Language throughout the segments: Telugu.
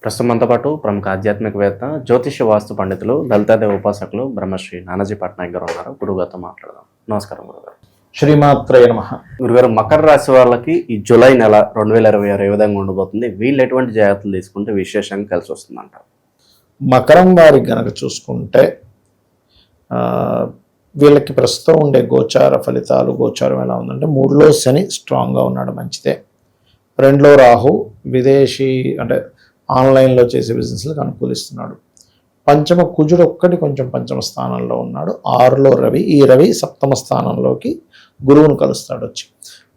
ప్రస్తుతం మనతో పాటు ప్రముఖ ఆధ్యాత్మికవేత్త, జ్యోతిష్య వాస్తు పండితులు, లలితాదేవి ఉపాసకులు బ్రహ్మశ్రీ నానాజీ పట్నాయక్ గారు ఉన్నారు. గురుగారితో మాట్లాడదాం. నమస్కారం గురుగారు. శ్రీమాత్రేయ నమః. గురుగారు, మకర రాశి వాళ్ళకి ఈ జూలై నెల 2026 ఏ విధంగా ఉండబోతుంది? వీళ్ళు ఎటువంటి జాగ్రత్తలు తీసుకుంటే విశేషంగా కలిసి వస్తుందంటారు? మకరం వారికి గనక చూసుకుంటే వీళ్ళకి ప్రస్తుతం ఉండే గోచార ఫలితాలు, గోచారం ఎలా ఉందంటే 3లో శని స్ట్రాంగ్గా ఉన్నాడు, మంచిదే. 2లో రాహు విదేశీ అంటే ఆన్లైన్లో చేసే బిజినెస్లకు అనుకూలిస్తున్నాడు. పంచమ కుజుడు ఒక్కటి కొంచెం పంచమ స్థానంలో ఉన్నాడు. 6లో రవి, ఈ రవి సప్తమ స్థానంలోకి గురువును కలుస్తాడు వచ్చి.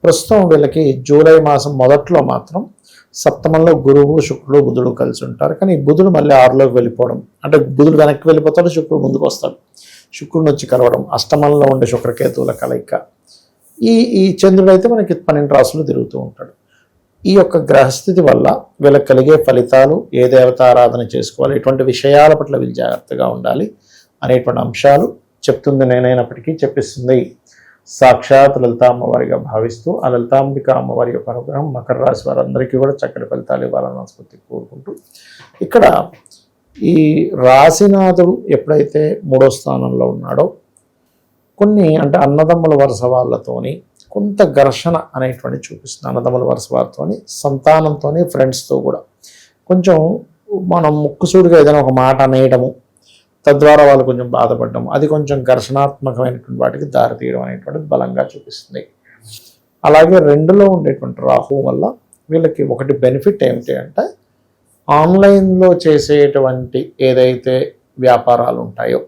ప్రస్తుతం వీళ్ళకి జూలై మాసం మొదట్లో మాత్రం సప్తమంలో గురువు, శుక్రుడు, బుధుడు కలిసి ఉంటారు. కానీ బుధుడు మళ్ళీ 6లోకి వెళ్ళిపోవడం, అంటే బుధుడు వెనక్కి వెళ్ళిపోతాడు, శుక్రుడు ముందుకు వస్తాడు. శుక్రుడిని వచ్చి కలవడం, అష్టమంలో ఉండే శుక్రకేతువుల కలయిక. ఈ చంద్రుడు అయితే మనకి 12 రాసులు తిరుగుతూ ఉంటాడు. ఈ యొక్క గ్రహస్థితి వల్ల వీళ్ళకి కలిగే ఫలితాలు, ఏ దేవత ఆరాధన చేసుకోవాలి, ఎటువంటి విషయాల పట్ల వీళ్ళు జాగ్రత్తగా ఉండాలి అనేటువంటి అంశాలు చెప్తుంది నేనైనప్పటికీ చెప్పిస్తుంది సాక్షాత్ లలితా అమ్మవారిగా భావిస్తూ, ఆ లలితాంబిక అమ్మవారి యొక్క అనుగ్రహం మకర రాశి వారందరికీ కూడా చక్కటి ఫలితాలు ఇవ్వాలని మనస్ఫూర్తి కోరుకుంటూ, ఇక్కడ ఈ రాశినాథుడు ఎప్పుడైతే 3వ స్థానంలో ఉన్నాడో కొన్ని అంటే అన్నదమ్ముల వరుస వాళ్ళతోని కొంత ఘర్షణ అనేటువంటి చూపిస్తుంది. అన్నదమ్ముల వరుస వారితోని, సంతానంతోని, ఫ్రెండ్స్తో కూడా కొంచెం మనం ముక్కుసూడిగా ఏదైనా ఒక మాట అనేయడము, తద్వారా వాళ్ళు కొంచెం బాధపడడం, అది కొంచెం ఘర్షణాత్మకమైనటువంటి వాటికి దారితీయడం అనేటువంటిది బలంగా చూపిస్తుంది. అలాగే 2లో ఉండేటువంటి రాహు వల్ల వీళ్ళకి ఒకటి బెనిఫిట్ ఏమిటి అంటే, ఆన్లైన్లో చేసేటువంటి ఏదైతే వ్యాపారాలు ఉంటాయో,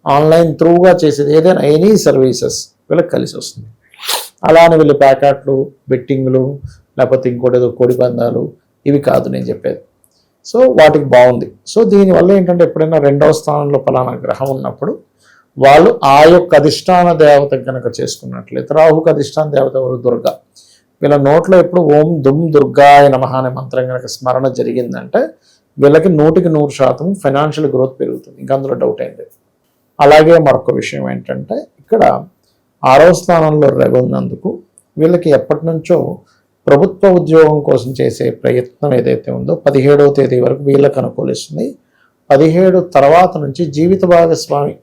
ఆన్లైన్ త్రూగా చేసేది ఏదైనా ఎనీ సర్వీసెస్ వీళ్ళకి కలిసి వస్తుంది. అలానే వీళ్ళు ప్యాకెట్లు, బెట్టింగ్లు, లేకపోతే ఇంకోటి ఏదో కోడి పందాలు, ఇవి కాదు నేను చెప్పేది. సో వాటికి బాగుంది. సో దీనివల్ల ఏంటంటే, ఎప్పుడైనా 2వ స్థానంలో ఫలానా గ్రహం ఉన్నప్పుడు వాళ్ళు ఆ యొక్క అధిష్టాన దేవత కనుక చేసుకున్నట్లయితే, రాహుకు అధిష్టాన దేవత ఎవరు? దుర్గా. వీళ్ళ నోట్లో ఎప్పుడు ఓం దుమ్ దుర్గాయ నమః అనే మంత్రం కనుక స్మరణ జరిగిందంటే వీళ్ళకి 100% ఫైనాన్షియల్ గ్రోత్ పెరుగుతుంది, ఇంకా అందులో డౌట్ అయింది. అలాగే మరొక విషయం ఏంటంటే, ఇక్కడ 6వ స్థానంలో రవి ఉన్నందుకు వీళ్ళకి ఎప్పటి నుంచో ప్రభుత్వ ఉద్యోగం కోసం చేసే ప్రయత్నం ఏదైతే ఉందో 17వ తేదీ వరకు వీళ్ళకి అనుకూలిస్తుంది. 17 తర్వాత నుంచి జీవిత భాగస్వామి,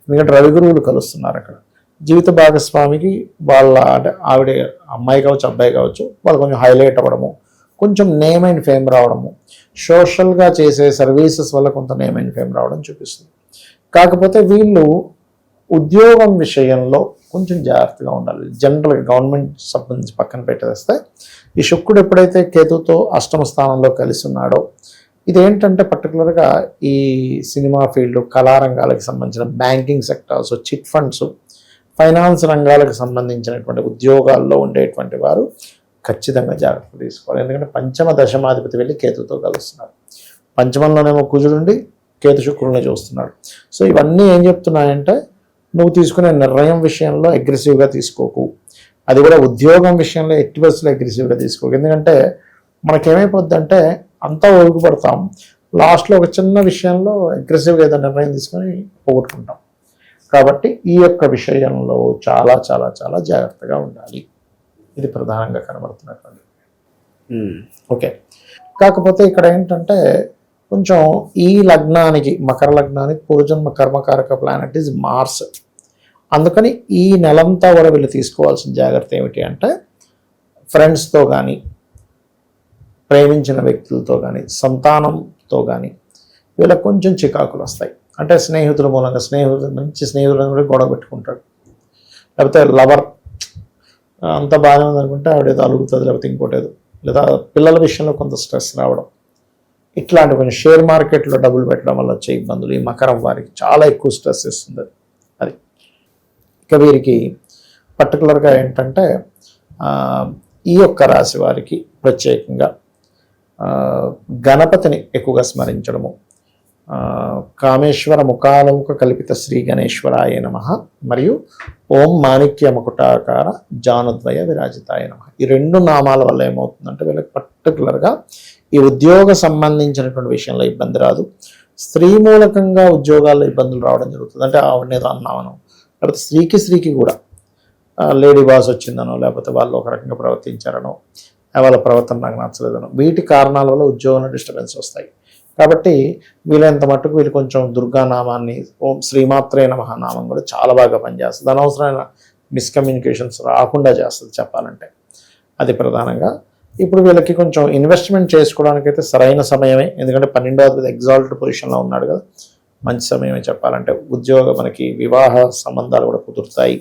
ఎందుకంటే రవి గురువులు కలుస్తున్నారు అక్కడ, జీవిత భాగస్వామికి వాళ్ళ అంటే ఆవిడ అమ్మాయి కావచ్చు, అబ్బాయి కావచ్చు, వాళ్ళు కొంచెం హైలైట్ అవ్వడము, కొంచెం నేమ్ అండ్ ఫేమ్ రావడము, సోషల్గా చేసే సర్వీసెస్ వల్ల కొంత నేమ్ అండ్ ఫేమ్ రావడం చూపిస్తుంది. కాకపోతే వీళ్ళు ఉద్యోగం విషయంలో కొంచెం జాగ్రత్తగా ఉండాలి. జనరల్గా గవర్నమెంట్ సంబంధించి పక్కన పెట్టేస్తే, ఈ శుక్రుడు ఎప్పుడైతే కేతుతో అష్టమ స్థానంలో కలిసి ఉన్నాడో, ఇదేంటంటే పర్టికులర్గా ఈ సినిమా ఫీల్డ్, కళారంగాలకు సంబంధించిన banking sectors, chit funds, finance రంగాలకు సంబంధించినటువంటి ఉద్యోగాల్లో ఉండేటువంటి వారు ఖచ్చితంగా జాగ్రత్త తీసుకోవాలి. ఎందుకంటే పంచమ దశమాధిపతి వెళ్ళి కేతుతో కలుస్తున్నారు. పంచమంలోనేమో కుజుడుండి కేతు శుక్రుల్ని చూస్తున్నాడు. సో ఇవన్నీ ఏం చెప్తున్నాయంటే, నువ్వు తీసుకునే నిర్ణయం విషయంలో అగ్రెసివ్గా తీసుకోకు, అది కూడా ఉద్యోగం విషయంలో ఎట్టి బస్సులో అగ్రెసివ్గా తీసుకోకు. ఎందుకంటే మనకేమైపోద్ది అంటే, అంతా ఒరుగుపడతాం, లాస్ట్లో ఒక చిన్న విషయంలో అగ్రెసివ్గా ఏదో నిర్ణయం తీసుకొని పోగొట్టుకుంటాం. కాబట్టి ఈ యొక్క విషయంలో చాలా చాలా చాలా జాగ్రత్తగా ఉండాలి. ఇది ప్రధానంగా కనబడుతున్నటువంటి ఓకే. కాకపోతే ఇక్కడ ఏంటంటే, కొంచెం ఈ లగ్నానికి, మకర లగ్నానికి పూర్వజన్మ కర్మకారక ప్లానెట్ ఈజ్ మార్స్. అందుకని ఈ నెలంతా కూడా వీళ్ళు తీసుకోవాల్సిన జాగ్రత్త ఏమిటి అంటే, ఫ్రెండ్స్తో కానీ, ప్రేమించిన వ్యక్తులతో కానీ, సంతానంతో కానీ వీళ్ళకి కొంచెం చికాకులు వస్తాయి. అంటే స్నేహితుల మూలంగా, మంచి స్నేహితులను కూడా గొడవ పెట్టుకుంటాడు, లేకపోతే లవర్ అంత బాగానే ఉందనుకుంటే ఆవిడేదో అలుగుతుంది, లేకపోతే ఇంకోటేదో, లేదా పిల్లల విషయంలో కొంత స్ట్రెస్ రావడం, ఇట్లాంటి కొంచెం షేర్ మార్కెట్లో డబ్బులు పెట్టడం వల్ల వచ్చే ఇబ్బందులు ఈ మకరం వారికి చాలా ఎక్కువ స్ట్రెస్ ఇస్తుంది. అది ఇక వీరికి పర్టికులర్గా ఏంటంటే, ఈ యొక్క రాశి వారికి ప్రత్యేకంగా గణపతిని ఎక్కువగా స్మరించడము, కామేశ్వర ముఖాలముఖ కల్పిత శ్రీ గణేశ్వరాయ నమః మరియు ఓం మాణిక్య ముకుటాకార జానుద్వయ విరాజితాయ నమః, ఈ 2 నామాల వల్ల ఏమవుతుందంటే వీళ్ళకి పర్టికులర్గా ఈ ఉద్యోగ సంబంధించినటువంటి విషయంలో ఇబ్బంది రాదు. స్త్రీ మూలకంగా ఉద్యోగాల్లో ఇబ్బందులు రావడం జరుగుతుంది. అంటే ఆవిడనేదో అన్నామనో, లేకపోతే స్త్రీకి కూడా లేడీ బాస్ వచ్చిందనో, లేకపోతే వాళ్ళు ఒక రకంగా ప్రవర్తించారనో, వాళ్ళ ప్రవర్తన నాకు నచ్చలేదనో, వీటి కారణాల వల్ల ఉద్యోగంలో డిస్టర్బెన్స్ వస్తాయి. కాబట్టి వీలైనంత మట్టుకు వీళ్ళు కొంచెం దుర్గానామాన్ని, ఓం శ్రీమాత్రే నమః నామం కూడా చాలా బాగా పనిచేస్తుంది. అనవసరమైన మిస్కమ్యూనికేషన్స్ రాకుండా చేస్తుంది చెప్పాలంటే. అది ప్రధానంగా. ఇప్పుడు వీళ్ళకి కొంచెం ఇన్వెస్ట్మెంట్ చేసుకోవడానికైతే సరైన సమయమే, ఎందుకంటే 12వ ఎగ్జాల్ట్ పొజిషన్లో ఉన్నాడు కదా, మంచి సమయమే చెప్పాలంటే. మనకి వివాహ సంబంధాలు కూడా కుదురుతాయి.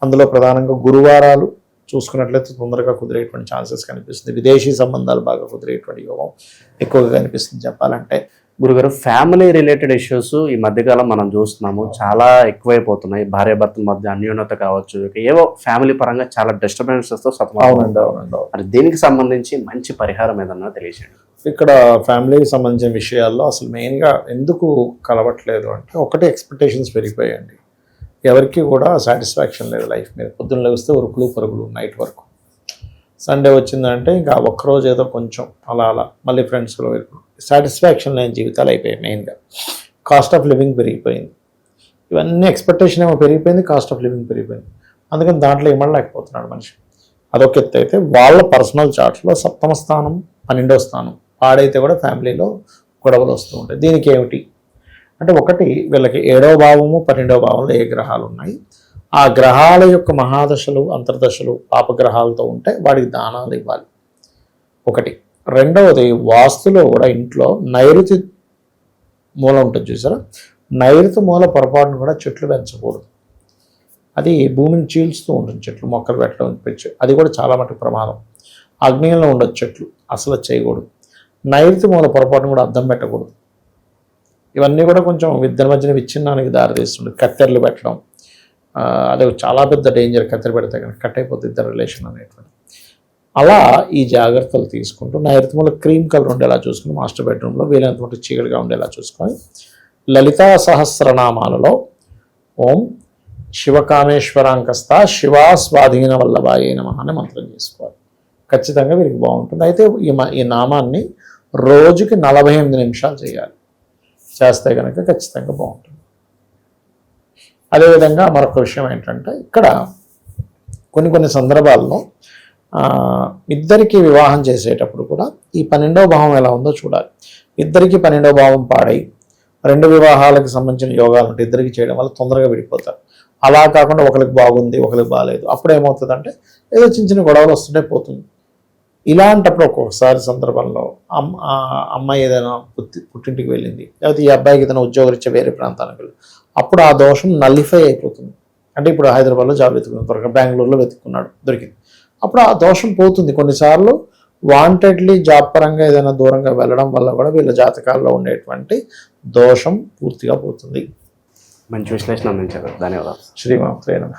అందులో ప్రధానంగా గురువారాలు చూసుకున్నట్లయితే తొందరగా కుదిరేటువంటి ఛాన్సెస్ కనిపిస్తుంది. విదేశీ సంబంధాలు బాగా కుదిరేటువంటి యోగం ఎక్కువగా కనిపిస్తుంది చెప్పాలంటే. గురుగారు, ఫ్యామిలీ రిలేటెడ్ ఇష్యూస్ ఈ మధ్యకాలం మనం చూస్తున్నాము, చాలా ఎక్కువైపోతున్నాయి. భార్యాభర్తల మధ్య అన్యోన్యత కావచ్చు, ఏవో ఫ్యామిలీ పరంగా చాలా డిస్టర్బెన్సెస్తో అవునండి. మరి దీనికి సంబంధించి మంచి పరిహారం ఏదన్నా తెలియజేయండి. ఇక్కడ ఫ్యామిలీకి సంబంధించిన విషయాల్లో అసలు మెయిన్గా ఎందుకు కలవట్లేదు అంటే, ఒకటి ఎక్స్పెక్టేషన్స్ పెరిగిపోయాయండి. ఎవరికి కూడా సాటిస్ఫాక్షన్ లేదు లైఫ్ మీద. పొద్దున్న లేస్తే ఉరుకులు పరుగులు నైట్ వరకు. సండే వచ్చిందంటే ఇంకా ఒక్కరోజు ఏదో కొంచెం అలా మళ్ళీ ఫ్రెండ్స్లో సాటిస్ఫాక్షన్ లేని జీవితాలు అయిపోయాయి. మెయిన్గా కాస్ట్ ఆఫ్ లివింగ్ పెరిగిపోయింది. ఇవన్నీ ఎక్స్పెక్టేషన్ ఏమో పెరిగిపోయింది, కాస్ట్ ఆఫ్ లివింగ్ పెరిగిపోయింది. అందుకని దాంట్లో ఇమ్మడలేకపోతున్నాడు మనిషి. అదొక ఎత్తు అయితే, వాళ్ళ పర్సనల్ చార్ట్స్లో 7వ స్థానం 12వ స్థానం పాడైతే కూడా ఫ్యామిలీలో గొడవలు వస్తూ ఉంటాయి. దీనికి ఏమిటి అంటే, ఒకటి వీళ్ళకి 7వ భావము 12వ భావంలో ఏ గ్రహాలు ఉన్నాయి, ఆ గ్రహాల యొక్క మహాదశలు అంతర్దశలు పాపగ్రహాలతో ఉంటే వాడికి దానాలు ఇవ్వాలి ఒకటి. రెండవది, వాస్తులో కూడా ఇంట్లో నైరుతి మూల ఉంటుంది చూసారా, నైరుతి మూల పొరపాటును కూడా చెట్లు పెంచకూడదు. అది భూమిని చీల్చుతూ ఉంటుంది చెట్లు, మొక్కలు పెట్టడం పెంచు, అది కూడా చాలా మటుకు ప్రమాదం. ఆగ్నేయంలో ఉండదు చెట్లు, అసలు చేయకూడదు. నైరుతి మూల పొరపాటును కూడా అద్దం పెట్టకూడదు. ఇవన్నీ కూడా కొంచెం ఇద్దరి మధ్యన విచ్ఛిన్నానికి దారితీస్తుంది. కత్తెరలు పెట్టడం, అదే చాలా పెద్ద డేంజర్. కత్తెర పెడితే కనుక కట్ అయిపోతుంది ఇద్దరు రిలేషన్ అనేటువంటి. అలా ఈ జాగ్రత్తలు తీసుకుంటూ నైరుతి మూల క్రీమ్ కలర్ ఉండేలా చూసుకుని, మాస్టర్ బెడ్రూమ్లో వీలైనంత మటుకు చీకటిగా ఉండేలా చూసుకొని, లలితా సహస్రనామాలలో ఓం శివకామేశ్వరాంకస్త శివా స్వాధీన వల్లభాయ నమః అనే మంత్రం చేసుకోవాలి. ఖచ్చితంగా వీరికి బాగుంటుంది. అయితే ఈ నామాన్ని రోజుకి 48 నిమిషాలు చేయాలి. చేస్తే కనుక ఖచ్చితంగా బాగుంటుంది. అదేవిధంగా మరొక విషయం ఏంటంటే, ఇక్కడ కొన్ని సందర్భాల్లో ఇద్దరికి వివాహం చేసేటప్పుడు కూడా ఈ 12వ భావం ఎలా ఉందో చూడాలి. ఇద్దరికి 12వ భావం పాడై 2 వివాహాలకు సంబంధించిన యోగాలు ఉంటే ఇద్దరికి చేయడం వల్ల తొందరగా విడిపోతారు. అలా కాకుండా ఒకరికి బాగుంది ఒకరికి బాగాలేదు, అప్పుడు ఏమవుతుందంటే ఏదో చిన్న గొడవలు వస్తుంటే పోతుంది. ఇలాంటప్పుడు ఒక్కొక్కసారి సందర్భంలో అమ్మాయి ఏదైనా పుట్టింటికి వెళ్ళింది, లేకపోతే ఈ అబ్బాయికి ఏదైనా ఉద్యోగరీత్యా వేరే ప్రాంతానికి వెళ్ళి, అప్పుడు ఆ దోషం నల్లిఫై అయిపోతుంది. అంటే ఇప్పుడు హైదరాబాద్లో జాబ్ వెతుకున్నాడు, త్వరగా బెంగళూరులో వెతుక్కున్నాడు, దొరికింది, అప్పుడు ఆ దోషం పోతుంది. కొన్నిసార్లు వాంటెడ్లీ జాబ్ పరంగా ఏదైనా దూరంగా వెళ్ళడం వల్ల కూడా వీళ్ళ జాతకాల్లో ఉండేటువంటి దోషం పూర్తిగా పోతుంది. మంచి విశ్లేషణ అందించారు, ధన్యవాదాలు. శ్రీమాత్రే నమః.